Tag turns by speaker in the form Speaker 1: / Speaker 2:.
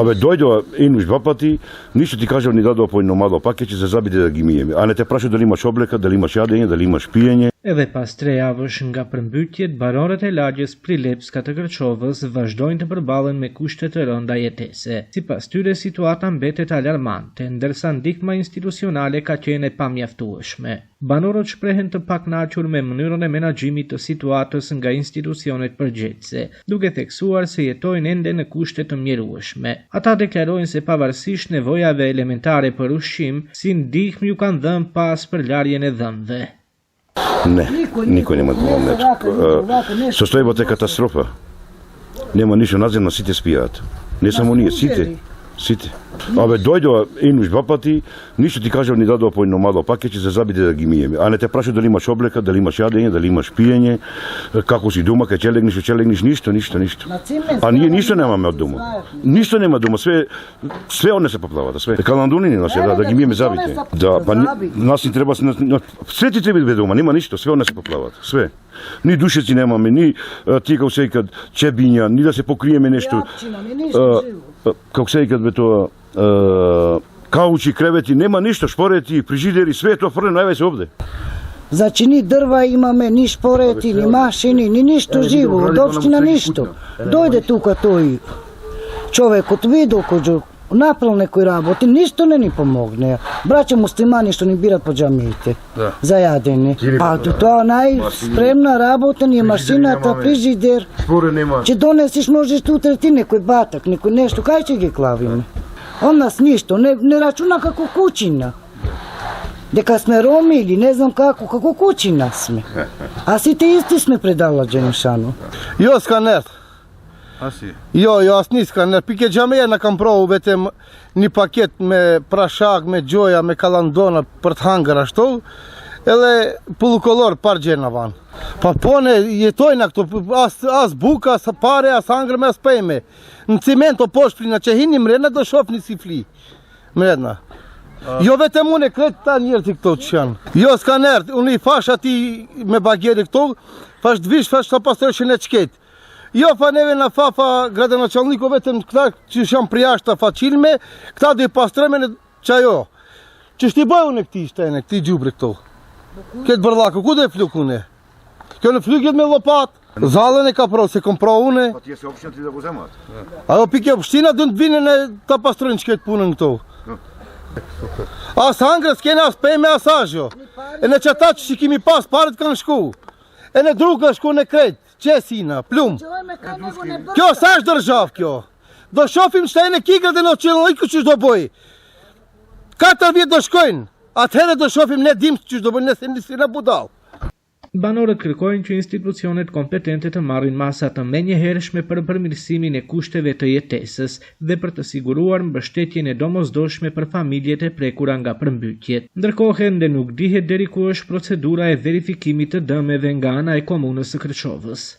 Speaker 1: Абе дојдоа еднаш два пати, ништо ти кажав ни дадоа по едно мало пакеќе за забиде да ги миеме, а не те праша дали имаш облека, дали имаш јадење, дали имаш пиење.
Speaker 2: Edhe pas 3 javësh nga përmbytjet, banorët e lagjes Prilepska të Kërçovës vazhdojnë të përballen me kushte të rënda jetese. Sipas tyre situata mbetet alarmante, ndërsa ndihma institucionale ka qenë e pamjaftueshme. Banorët shprehen të pakënaqur me mënyrën e menaxhimit të situatës nga institucionet përgjegjëse, duke theksuar se jetojnë ende në kushte të mjerueshme. Ata deklarojnë se pavarësisht nevojave elementare për ushqim, si ndihmë ju kanë dhënë pas për larjen e dhëmbëve.
Speaker 1: Не, никој нема да помогне. Состојбата е катастрофа. Нема ништо наземно, сите спијаат. Не само ние, сите. Абе дојдоа еднаш два пати, ништо ти кажав ни дадоа по едно мало пакеќе за забиде да ги миеме, а не те праша дали имаш облека, дали имаш јадење, дали имаш пиење, како си дома, кај ќе легнеш, ништо. А ние ништо немаме од дома. Ништо нема дома, све однесе поплавата, све. Каландунини нас да ги миеме забите. Да, па нас ни треба све ти треба дома, нема ништо, све однесе поплавата, све. Ни душеци немаме, ни тие како се викат чебиња, ни да се покриеме нешто. Како се викат бе тоа, каучи, кревети, нема ништо, шпорети, фрижидери, све тоа фрлено највеќе овде.
Speaker 3: Значи ни дрва имаме, ни шпорети, ни машини, ни ништо живо, од општина ништо. Дојде тука тој човекот, видел кој направил некој работи, ништо не ни помогне. Браќа муслимани што ни бират по џамиите за јадење. А тоа најспремна работа ни е машината, фрижидер. Че донесиш можеш утре ти некој батак, некој нешто, кај ќе ги клавиме? Он нас ништо, не рачуна како куќина. Дека сме роми или не знам како куќина сме. А сите исти сме предалаџени шано.
Speaker 4: Јо сканер. Јас ни сканер. Пике џамеја на кам пробу вете ни пакет ме прашак, ме џоја, ме каландона пред хангара што. Еле полуколор пар џена ван. Па поне е тој накто аз бука, аз паре, аз хангар ме спеме. Цименто пошпри на чехини мредна до шофни сифли. Мредна. Јо вете му не крет та нjerti këto që janë. Jo skaner, unë I fash ati me bagjeri këto, fash dvish, fash të pastrëshin e qket. Jo fa neve na fa gradonačelniko vetëm këta që janë prijashta fa qilme, këta do I pastreme në qajo. Që shti bëju në këti shtene, këti gjubri këto. Këtë bërlaku, ku do e fluk une? Kjo në flukjet me lopat. Zalën e ka pro, se kom pro une.
Speaker 1: Pa ti se opshtina ti da guzemat.
Speaker 4: Ajo pike opshtina dënë të vinin e të pastrojnë qket punën këto. As hangrës kene as pejme as ajo. E në qëta që kemi pas paret kanë shku. E në dru kanë shku në kret, qesina, plum. Kjo sa është dërzhav kjo. Do shofim shtajnë e kikët e në qëllën liku që do boj. 4 vjetë do shkojnë. Atëherë do shofim ne dim që do bojnë nëse nisi në budal.
Speaker 2: Banorët kërkojnë që institucionet kompetente të marrin masa të menjëhershme për përmirësimin e kushteve të jetesës dhe për të siguruar mbështetjen e domosdoshme për familjet e prekura nga përmbytjet. Ndërkohë ende nuk dihet deri ku është procedura e verifikimit të dëmeve nga ana e komunës së Kërçovës.